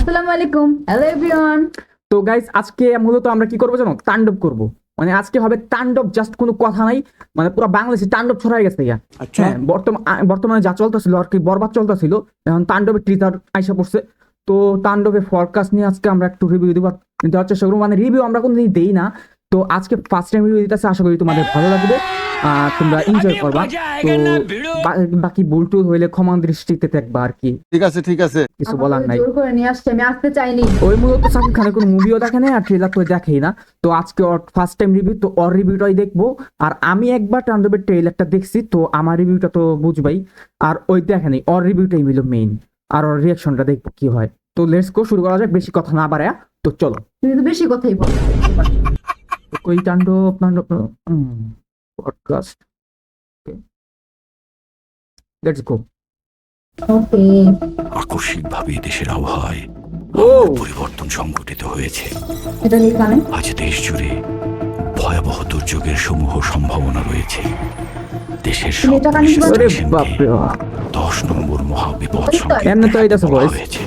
আসসালামু আলাইকুম, hello everyone. তো গাইস আজকে মূলত আমরা কি করবো জানো, তাণ্ডব করব। মানে আজকে হবে তাণ্ডব, জাস্ট কোনো কথা নাই। মানে পুরো বাংলাদেশে তাণ্ডব ছড়াই গেছে ইয়া। হ্যাঁ, বর্তমানে যা চলতেছিল আর কি, বরবাদ চলতেছিল, এখন তাণ্ডবের ট্রিজার আইসা পড়ছে। তো তাণ্ডবের ফরকাস্ট নিয়ে আজকে আমরা একটু রিভিউ দেওয়ার চেষ্টা করবো। মানে রিভিউ আমরা কোনোদিন দেই না, তো আজকে ফার্স্ট টাইম রিভিউ দিতেছে, আশা করি তোমাদের ভালো লাগবে, তোমরা এনজয় করবা। তো বাকি ভুল হইলে ক্ষমা দৃষ্টিতে দেখবা আর কি। ঠিক আছে কিছু বলার নাই। জোর করে নিয়ে আসছে, আমি আসতে চাইনি। ওই মূলত সাকিব খানের কোনো মুভিও দেখে নাই আর ট্রেলার তো দেখেই না। তো আজকে ওর ফার্স্ট টাইম রিভিউ, তো ওর রিভিউটাই দেখবো। আর আমি একবার তাণ্ডবের ট্রেলারটা দেখছি, তো আমার রিভিউটা তো বুঝবাই। আর ওই দেখে নাই, ওর রিভিউটাই হইলো মেইন, আর ওর রিয়াকশনটা দেখবো কি হয়। তো লেটস গো, শুরু করা যাক, বেশি কথা না বাড়ায়। তো চলো, তুমি তো বেশি কথাই বল। ওই তাণ্ডব পডকাস্ট, লেটস গো। ওকে, আকস্মিকভাবে দেশের আবহাওয়ায় পরিবর্তন সংঘটিত হয়েছে। এটা এখানে আজ দেশ জুড়ে ভয়াবহ দুর্যোগের সমূহ সম্ভাবনা রয়েছে। দেশের তুমি এটা কানে কি বলো? ওরে বাপ রে বাপ। 10 নম্বর মহাবিপদ এমনি তো এইটা voice। হয়েছে।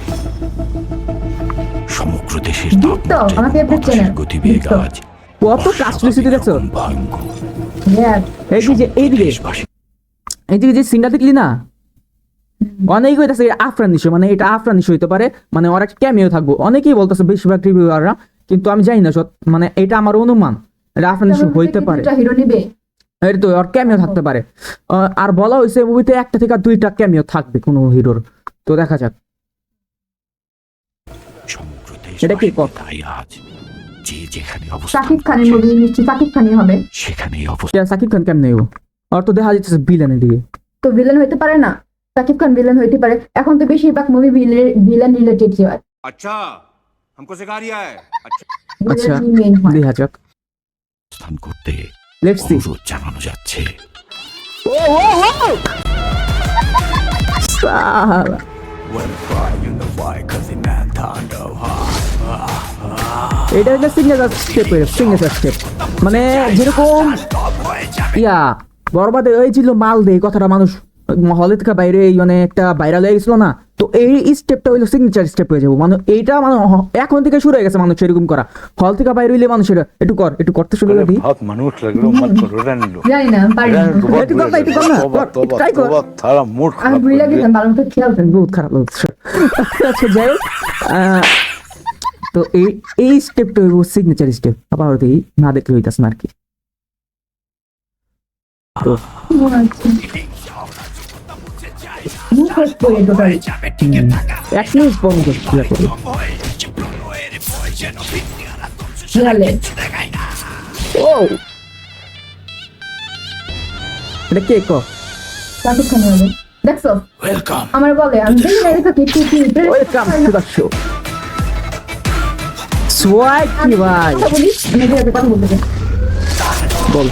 সমগ্র দেশের দীপ্ত, আমার favorite channel, গতিবেগ দীপ্ত। আজ কত কাস্টলিসিটি দেখছো? ভয়ঙ্কর। এইদিকে দেশবাসী এইদিকে যে সিনটা দেখলি না, অনেকেই কইতাছে এটা আফরান নিশো, মানে এটা আফরান নিশো হইতে পারে, মানে ওর একটা ক্যামিও থাকবো, অনেকেই বলতেছে বেশিরভাগ রিভিউয়াররা, কিন্তু আমি জানি না মানে এটা আমার অনুমান, এটা আফরান নিশো হইতে পারে। হিরো নিবে, এটা তো ওর ক্যামিও থাকতে পারে। আর বলা হয়েছে মুভিতে 1টা থেকে 2টা ক্যামিও থাকবে কোনো হিরোর, তো দেখা যাক। সমগ্র এটা কি দেশবাসী কথা? তাই আজ যে যেখানে অবস্থান সাকিব খানের করছে, মুভি নিশ্চয়ই সাকিব খানই হবে। সেখানেই অবস্থান সাকিব খান কেমন নেব, আর তো দেখা যাচ্ছে ভিলেনের দিকে। তো ভিলেন হইতে পারে না, সাকিব খান ভিলেন হইতে পারে। এখন তো বেশিরভাগ মুভি ভিলেন রিলেটেড হয়। अच्छा हमको सिखा रिया है अच्छा আচ্ছা, মেইন হয়। দেখা যাক, করতে লেটস সি। অনুরোধ জানানো যাচ্ছে। এটা একটা সিগনেচার স্টেপ, মানে যেরকম ইয়া বরবাদে হয়েছিল মাল দে, কথাটা মানুষ হলে থেকে বাইরে মানে একটা ভাইরাল হয়ে গেছিল না, তো এই স্টেপটা হইলো সিগনেচার স্টেপ হয়ে যাবো। মানে এইটা মানে এখন থেকে শুরু হয়ে গেছে মানুষ এরকম করা, হল থেকে বাইরে হইলে মানুষের একটু করতে শুরু করে দিই। बहुत मनुष्य लग रहा मत करो रहने दो জানি না, পারি না। একটু কর না, try কর। थारा मूड আমি खराब ভুলে कर दिया। গেছিলাম, ভালো মতো খেয়াল করেন। বহুত খারাপ লাগছে। আচ্ছা যাই হোক, তো এই স্টেপটা হইব সিগনেচার স্টেপ, আবার দেখি না দেখলে হইতাছে না আর কি। তো মুখস্থ করে টোটালি। 1 মিনিট পর মুখে ক্লিয়ার করি। খেয়ালে ও এটা কে কো? সাকিব খানই হবে। দেখছো, আমার বলে আমি দেখি না, দেখো কি ওয়েলকাম টু দ্য শো। সোয়াই কি ভাই, কথা বলি, আমি যে কথা বলতে চাই। বল।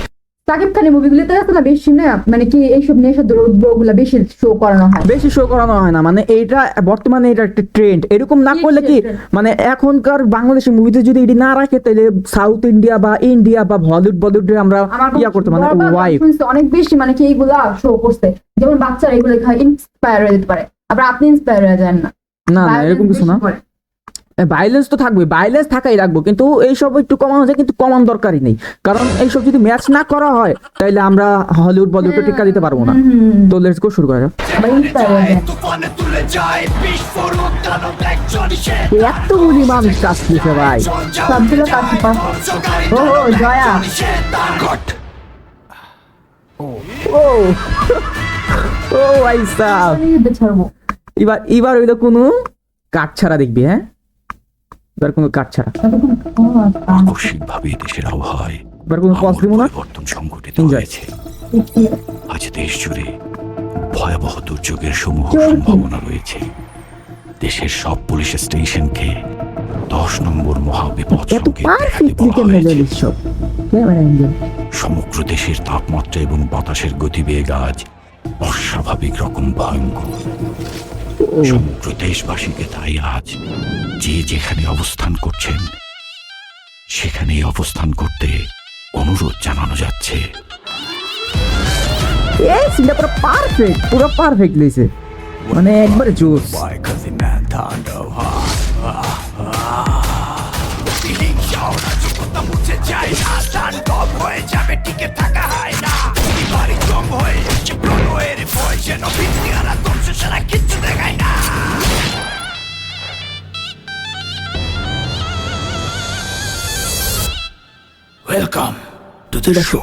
সাকিব খানের মুভিগুলোতে আছে না বেশি না, মানে কি এইসব নেশা দ্রব্যগুলো বেশি শো করানো হয়। বেশি শো করানো হয় না, মানে এইটা বর্তমানে এটা একটা ট্রেন্ড। এরকম না করলে কি, মানে এখনকার বাংলাদেশের মুভিতে যদি এটি না রাখে, তাহলে সাউথ ইন্ডিয়া বা ইন্ডিয়া বা বলিউডে আমরা ইয়া করতে, মানে ওয়াইফ অনেক বেশি মানে কি এইগুলা শো করছে, যেমন বাচ্চারা এগুলো ইন্সপায়ার হয়ে যেতে পারে, আবার আপনি ইন্সপায়ার হয়ে যান না। না না এরকম কিছু না, ভাইলেন্স তো থাকবে, ভাইলেন্স থাকাই রাখবো, কিন্তু এইসব একটু কমানো যায়, কিন্তু কমান দরকারই নেই, কারণ এইসব যদি ম্যাচ না করা হয় তাহলে আমরা হলিউড বলিউডে টিকা দিতে পারবো না। তো লেটস গো, শুরু করা যাক। আবার ইন্সপায়ার হয়ে যায়। এত বুঝি মানুষ কাজ দিছে ভাই। সবগুলো কাছে পাস। ও জয়া, ও ও আইসা, আমি ছাড়বো। এবার হইলো কোনো কাট ছাড়া দেখবি। হ্যাঁ, এবার কোনো কাট ছাড়া, আকস্মিকভাবে দেশের আবহাওয়ায় এবার কোনো পজ দিব না। পরিবর্তন সংঘটিত Enjoy. হয়েছে। আজ দেশ জুড়ে ভয়াবহ দুর্যোগের সমূহ চলতি। সম্ভাবনা রয়েছে। দেশের সব পুলিশ স্টেশনকে 10 নম্বর মহাবিপদ এত সংকেত দেখাতে পারফেক্টলি বলা কেমনে হয়েছে। লিখছ সব ক্যামেরা অ্যাঙ্গেল। সমগ্র দেশের তাপমাত্রা এবং বাতাসের গতিবেগ আজ অস্বাভাবিক রকম ভয়ঙ্কর। সমগ্র দেশবাসীকে তাই আজ যে যেখানে অবস্থান করছেন, সেখানেই অবস্থান করতে অনুরোধ জানানো যাচ্ছে। এই সিনটা পুরো পারফেক্ট লিখছে, মানে একবারে জোস। যায় না, তাণ্ডব হয়ে যাবে, টিকে থাকা হয় না, বাড়ি জম হয়ে যাচ্ছে প্রলয়ের ভয়, যেন ভিত্তি আর ধ্বংস ছাড়া কিচ্ছু দেখায় না। Welcome to the show.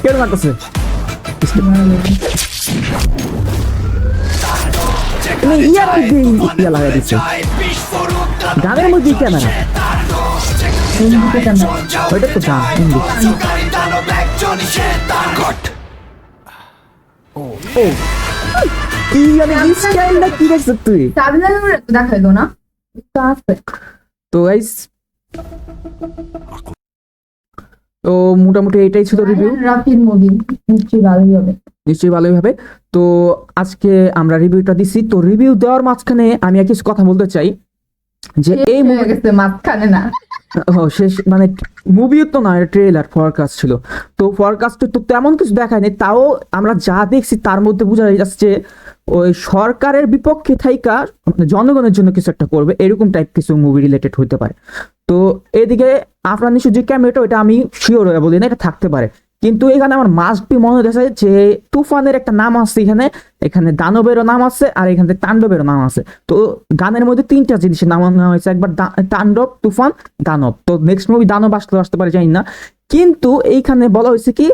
কেন লাগতেছে ইয়া লাগাই দিচ্ছে গানের মধ্যে ক্যামেরা, ওইটা তো গান কি গানে স্টাইলটা কি দেখছিস তুই? সাবিনা দেখাইলো না তো আছে। তো গাইস, তো মোটামুটি এটাই ছিল রিভিউ, রাফির মুভি নিশ্চয়ই ভালোই হবে। নিশ্চয়ই ভালোই হবে। তো আজকে আমরা রিভিউটা দিছি। তো রিভিউ দেওয়ার মাঝখানে আমি আর কিছু কথা বলতে চাই যে এই হয়ে গেছে মাঝখানে না, শেষ মানে মুভিও তো না, ট্রেলার ফরকাস্ট ছিল। তো ফরকাস্টে তো তেমন কিছু দেখায়নি, তাও আমরা যা দেখছি তার মধ্যে বোঝা যাচ্ছে ওই সরকারের বিপক্ষে থাইকা মানে জনগণের জন্য কিছু একটা করবে, এরকম টাইপ কিছু মুভি রিলেটেড হইতে পারে। তো এদিকে আপনার নিশ্চয় যে ক্যামেরাটা, ওইটা আমি শিওর হয়ে বলি না, এটা থাকতে পারে। কিন্তু এখানে আমার মাস্ট বি মনে হচ্ছে যে তুফানের একটা নাম আছে, এখানে এখানে দানবেরও নাম আছে আর এখানে তাণ্ডবেরও নাম আছে। তো গানের মধ্যে তিনটা জিনিসের নাম নেওয়া হয়েছে, একবার তাণ্ডব, তুফান, দানব। তো নেক্সট মুভি দানব আসতে পারে জানি না, কিন্তু এইখানে বলা হয়েছে কি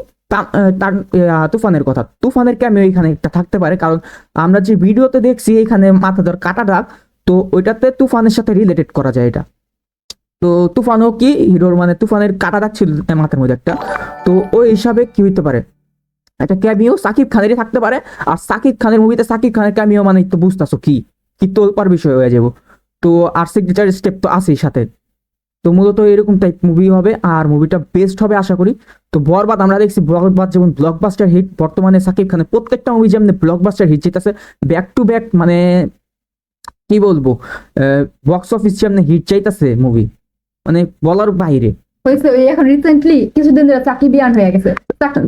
তুফানের কথা, তুফানের ক্যামিও এখানে একটা থাকতে পারে, কারণ আমরা যে ভিডিওতে দেখছি এখানে মাথা ধর কাটা দাগ, তো ওইটাতে তুফানের সাথে রিলেটেড করা যায় এটা। তো তুফানও কি হিরোর মানে তুফানের কাটা দাগ ছিল মাথার মধ্যে একটা, তো ওই হিসাবে কি হইতে পারে একটা ক্যামিও সাকিব খানেরই থাকতে পারে। আর সাকিব খানের মুভিতে সাকিব খানের ক্যামিও মানে তো বুঝতেছো কি কি তোলপার বিষয় হয়ে যাবো। তো আর সিগনেচার স্টেপ তো আছেই সাথে। তো মূলত এরকম টাইপ মুভি হবে আর মুভিটা বেস্ট হবে আশা করি। তো বরবাদ আমরা দেখছি, বরবাদ যেমন ব্লকবাস্টার হিট, বর্তমানে সাকিব খানের প্রত্যেকটা মুভি যেমন ব্লকবাস্টার হিট যেতেছে ব্যাক টু ব্যাক, মানে কি বলবো, বক্স অফিস যেমন হিট চাইতেছে মুভি, মানে বলার বাইরে। হয়েছে ওই এখন রিসেন্টলি কিছুদিন ধরে চাকি বিয়ান হয়ে গেছে।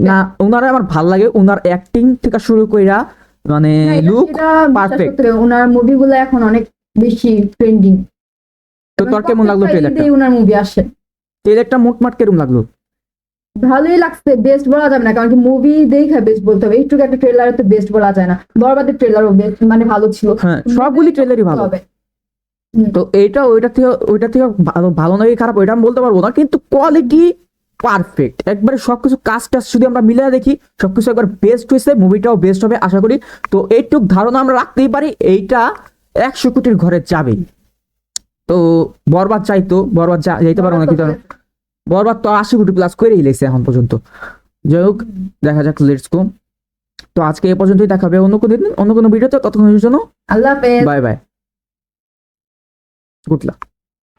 না ওনারা আমার ভাল লাগে, ওনার অ্যাক্টিং থেকে শুরু কইরা মানে লুক পারফেক্ট। ওনার মুভিগুলো এখন অনেক বেশি ট্রেন্ডিং। তো তোর কেমন লাগলো ট্রেলারটা? ওনার মুভি আসে, ট্রেলারটা মোটমাট কেমন লাগলো? ভালোই লাগছে, বেস্ট বলা যাবে না কারণ কি মুভি দেখে বেস্ট বলতে হবে, একটু একটা ট্রেলারে তো বেস্ট বলা যায় না। বরবাদের ট্রেলারও মানে ভালো ছিল, হ্যাঁ সবগুলি ট্রেলারই ভালো হবে। তো এইটা ওইটা থেকে ভালো ভালো নাকি খারাপ ওইটা আমি বলতে পারবো না, কিন্তু কোয়ালিটি পারফেক্ট একবারে সবকিছু কাজ টাজ যদি আমরা মিলে দেখি সবকিছু একবার বেস্ট হয়েছে, মুভিটাও বেস্ট হবে আশা করি। তো এইটুক ধারণা আমরা রাখতেই পারি এইটা 100 কোটির ঘরে যাবেই। তো বরবাদ চাইতো, বরবাদ যাইতে পারবো না, কিন্তু বরবাদ তো 80 কোটি প্লাস করেই লেগেছে এখন পর্যন্ত। যাই হোক দেখা যাক, লেটস গো। তো আজকে এই পর্যন্তই, দেখাবে অন্য কোনো ভিডিওতে। ততক্ষণের জন্য আল্লাহ হাফেজ, বাই বাই, গুড লাক।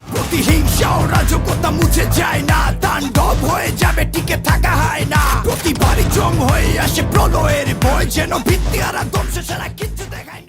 প্রতিহিংসা ও রাজকতা মুছে যায় না, তাণ্ডব হয়ে যাবে, টিকে থাকা হয় না, প্রতিবারই জম হয়ে আসে প্রলয়ের ভয়, যেন ভিত্তি আর ধ্বংস ছাড়া কিচ্ছু দেখায় না।